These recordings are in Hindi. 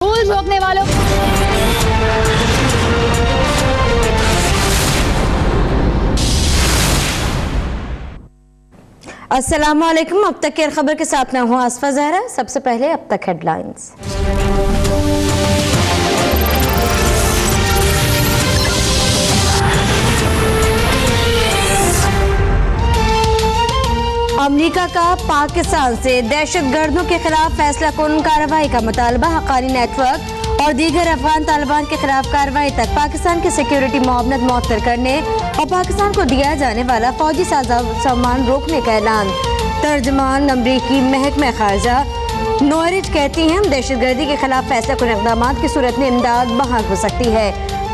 फूल झोंकने वालों। अस्सलाम वालेकुम। अब तक की खबर के साथ मैं हूँ आसफा जहरा। सबसे पहले अब तक हेडलाइंस। अमेरिका का पाकिस्तान से दहशतगर्दों के खिलाफ फैसला कुन कार्रवाई का मुतालबा। हक्कानी नेटवर्क और दीगर अफगान तालिबान के खिलाफ कार्रवाई तक पाकिस्तान की सिक्योरिटी मुआवनत मुअत्तर करने और पाकिस्तान को दिया जाने वाला फौजी सामान रोकने का ऐलान। तर्जमान अमरीकी महकमा खारजा नॉरिच कहती हैं दहशतगर्दी के खिलाफ फैसला कुन इक़दामात की सूरत में इमदाद बहाल हो सकती है।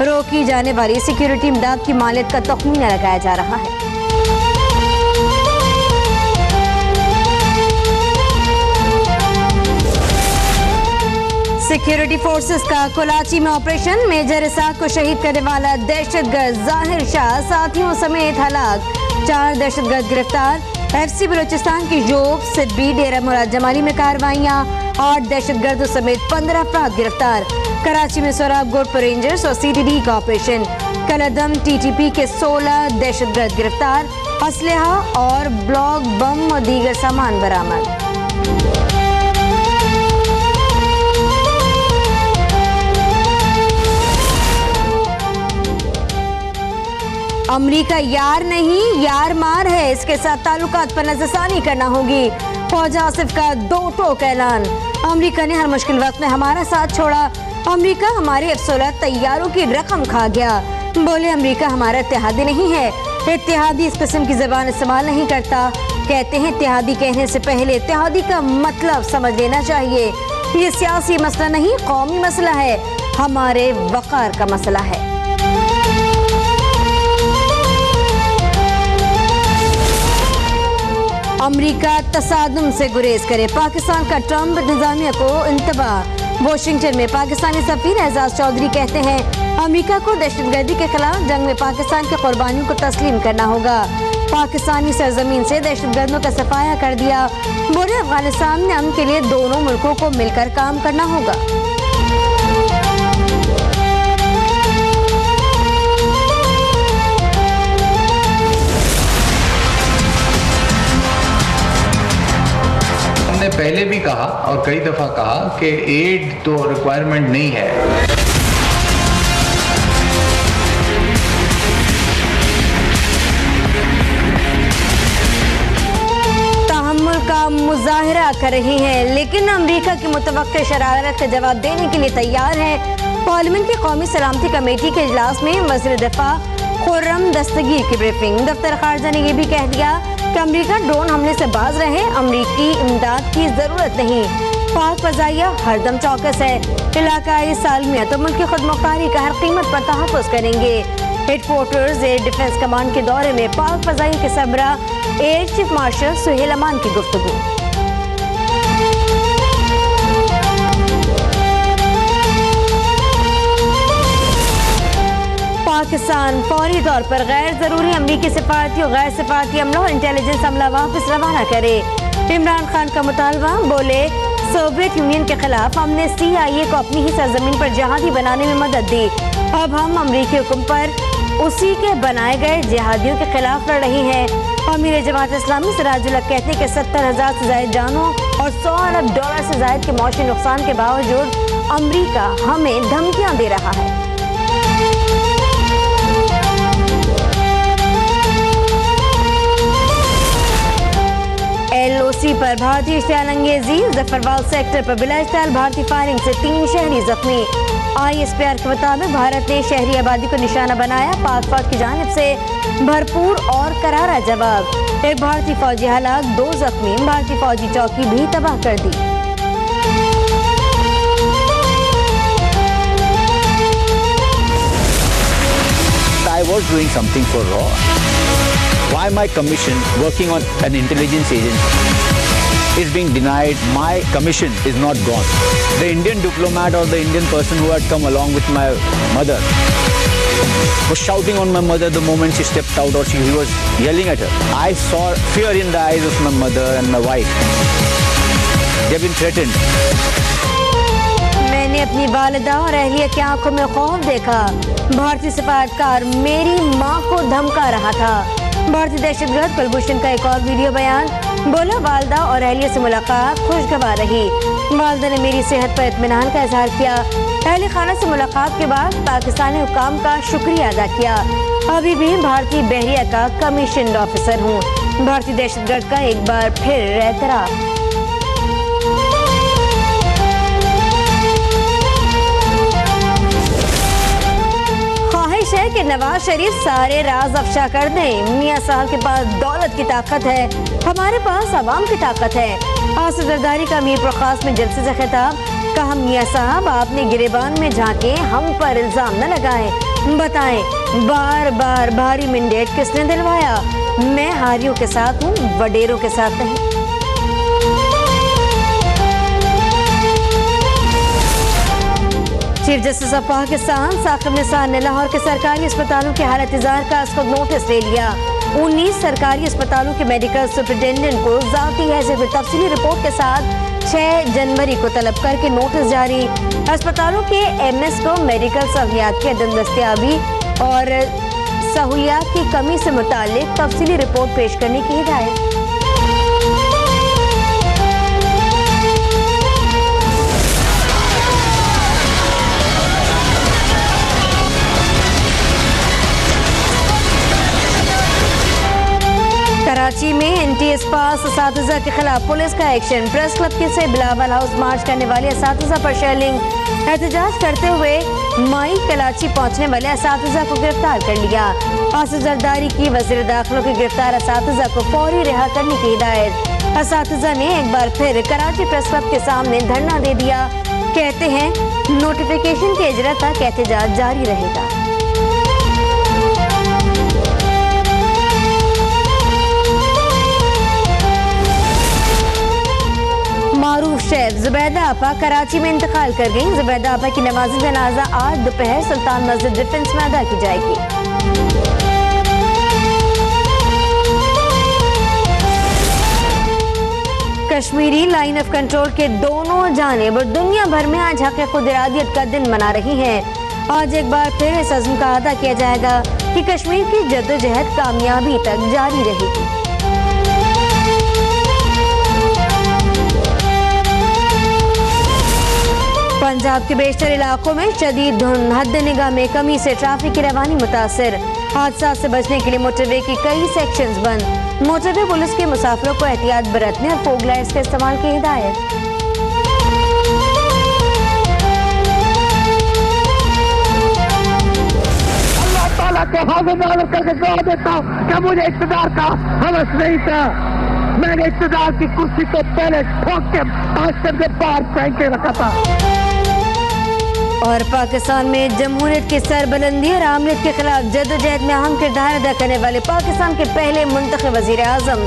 रोकी जाने वाली सिक्योरिटी इमदाद की मालियत का तखमीना लगाया जा रहा है। सिक्योरिटी फोर्सेस का कराची में ऑपरेशन। मेजर इसाक को शहीद करने वाला दहशतगर्द जाहिर शाह साथियों समेत हलाक। 4 दहशतगर्द गिरफ्तार। FC बलोचिस्तान की जोब सिब्बी डेरा मुराद जमाली में कार्रवाइयां। 8 दहशतगर्दों समेत 15 अफराद गिरफ्तार। कराची में सोराब गोडपुर रेंजर्स और CTD का ऑपरेशन। कलदम TTP के 16 दहशतगर्द गिरफ्तार। असलहा और ब्लॉक बम और दीगर सामान बरामद। अमरीका यार नहीं यार मार है, इसके साथ ताल्लुकात पर नजरसानी करना होगी। फौज आसिफ का 2 टोक ऐलान। अमरीका ने हर मुश्किल वक्त में हमारा साथ छोड़ा। अमरीका हमारे F-16 तैयारों की रकम खा गया। बोले अमरीका हमारा इत्तेहादी नहीं है, इत्तेहादी इस किस्म की ज़बान इस्तेमाल नहीं करता। कहते हैं इत्तेहादी कहने से पहले इत्तेहादी का मतलब समझ लेना चाहिए। ये सियासी मसला नहीं, कौमी मसला है, हमारे वक़ार का मसला है। अमरीका तसादुम से गुरेज करे। पाकिस्तान का ट्रंप इंतजामिया को इंतबाह। वॉशिंगटन में पाकिस्तानी सफीर एजाज चौधरी कहते हैं अमरीका को दहशतगर्दी के खिलाफ जंग में पाकिस्तान की कुर्बानियों को तस्लीम करना होगा। पाकिस्तानी सरजमीन से दहशतगर्दों का सफाया कर दिया। बोले अफगानिस्तान में अमन के लिए दोनों मुल्कों को मिलकर काम करना होगा। हमने पहले भी कहा और कई दफा कहा कि एड तो रिक्वायरमेंट नहीं है। तहम्मुल का मुजाहिरा कर रही हैं, लेकिन अमरीका की मुतवक्किल शरारत का जवाब देने के लिए तैयार है। पार्लियामेंट की कौमी सलामती कमेटी के इजलास में वज़ीर दिफा खुर्रम दस्तगीर की ब्रीफिंग। दफ्तर खारजा ने यह भी कह दिया कि अमरीका ड्रोन हमले से बाज रहे, अमरीकी इमदाद की जरूरत नहीं। पाक फज़ाइया हरदम चौकस है। इलाकाई सालमियत और मुल्क की खुदमुख्तारी का हर कीमत पर तहफ़्फ़ुज़ करेंगे। हेडक्वार्टर्स एयर डिफेंस कमांड के दौरे में पाक फज़ाइया के सरबराह एयर चीफ मार्शल सुहेल अमान की गुफ्तगू। पाकिस्तान फौरी तौर पर गैर जरूरी अमरीकी सिफारती और गैर सिफारती अमलों और इंटेलिजेंस अमला वापस रवाना करे। इमरान खान का मुतालबा। बोले सोवियत यूनियन के खिलाफ हमने CIA को अपनी ही सरजमीन पर जिहादी बनाने में मदद दी। अब हम अमरीकी हुक्म पर उसी के बनाए गए जिहादियों के खिलाफ लड़ रही हैं। अमीर जमात इस्लामी सिराजुल हक कहते हैं कि 70,000 से ज्यादा जानों और $100 अरब से ज्यादा के मौशी नुकसान के बावजूद अमरीका हमें धमकियां दे रहा है। LOC पर भारतीय इश्तियाल अंगेजी। जफरवाल सेक्टर पर बिला इश्तियाल भारतीय फायरिंग से 3 शहरी जख्मी। ISPR के मुताबिक भारत ने शहरी आबादी को निशाना बनाया। पाक फौज की जानिब से भरपूर और करारा जवाब। एक भारतीय फौजी हलाक, 2 जख्मी। भारतीय फौजी चौकी भी तबाह कर दी। I was doing something for RAW. Why my commission working on an intelligence agency is being denied? My commission is not gone. The Indian diplomat or the Indian person who had come along with my mother was shouting on my mother the moment she stepped out, or he was yelling at her. I saw fear in the eyes of my mother and my wife. They have been threatened. मैंने अपनी वालिदा और अहलिया की आंखों में खौफ देखा। भारतीय सफारतकार मेरी मां को धमका रहा था। भारतीय दहशतगर्द कुलभूषण का एक और वीडियो बयान। बोला, वालिदा और अहलिया से मुलाकात खुशगवार रही। वालिदा ने मेरी सेहत पर इत्मीनान का इजहार किया। अहले खाना से मुलाकात के बाद पाकिस्तानी हुकाम का शुक्रिया अदा किया। अभी भी भारतीय बहरिया का कमीशन ऑफिसर हूँ। भारतीय दहशतगर्द का एक बार फिर एतराफ। ख्वाहिश है कि नवाज शरीफ सारे राज अफशा कर दें। मियां साहब के पास दौलत की ताकत है, हमारे पास अवाम की ताकत है। आसिफ जरदारी का मीर प्रखास में जलसे से खिताब। कहा, मियां साहब आपने गिरेबान में झांके, हम पर इल्जाम न लगाएं। बताएं, बार बार भारी मैंडेट किसने दिलवाया? मैं हारियों के साथ हूँ, वडेरों के साथ नहीं। Chief justice of Pakistan Saqib Nisar ने लाहौर के सरकारी अस्पतालों की हालत इज़ार का खुद नोटिस ले लिया। 19 सरकारी अस्पतालों के मेडिकल सुपरिटेंडेंट को ज़ाती हैसियत में तफसीली रिपोर्ट के साथ 6 जनवरी को तलब करके नोटिस जारी। अस्पतालों के MS को मेडिकल सहूलियात की अदम दस्तयाबी और सहूलियात की कमी से मुताल्लिक तफसीली रिपोर्ट पेश करने की हिदायत। कराची में NTS पास असातिज़ा के खिलाफ पुलिस का एक्शन। प्रेस क्लब के से बिलावल हाउस मार्च करने वाले असातिज़ा पर शेलिंग। एहतजाज करते हुए माई कराची पहुंचने वाले असातिज़ा को गिरफ्तार कर लिया। आसिफ जरदारी की वज़ीर दाखिला के गिरफ्तार असातिज़ा को फौरी रिहा करने की हिदायत। असातिज़ा ने एक बार फिर कराची प्रेस क्लब के सामने धरना दे दिया। कहते हैं नोटिफिकेशन के इजरा तक एहतजाज जारी रहेगा। मारूफ शेफ जुबैदा आपा कराची में इंतकाल कर गईं। जुबैदा आपा की नमाज़ जनाजा आज दोपहर सुल्तान मस्जिद डिफेंस में अदा की जाएगी। कश्मीरी लाइन ऑफ कंट्रोल के दोनों जानिब दुनिया भर में आज हक़ खुद इरादियत का दिन मना रही हैं। आज एक बार फिर इस अज़्म का अदा किया जाएगा कि कश्मीर की जद्दोजहद कामयाबी तक जारी रहेगी। पंजाब के बेशतर इलाकों में शदीद धुंध, हद निगाह में कमी से ट्रैफिक की रवानी मुतासिर। हादसा से बचने के लिए मोटरवे की कई सेक्शंस बंद। मोटरवे पुलिस के मुसाफिरों को एहतियात बरतने और फोग लाइट्स के इस्तेमाल की हिदायत। अल्लाह ताला को हाज़िर नाज़िर करके दुआ देता हूं कि मुझे इक़्तिदार का हवस नहीं था। मैंने इक़्तिदार की कुर्सी को पहले ठोक के आस्तर के पार फेंक के रखा था। और पाकिस्तान में जमहूरियत की सरबुलंदी और आमरीत के खिलाफ जद्दोजहद में अहम किरदार अदा करने वाले पाकिस्तान के पहले मुंतखब वज़ीर आज़म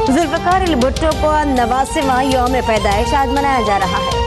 जुल्फ़िकार अली भुट्टो को 89वां यौम पैदाइश आज मनाया जा रहा है।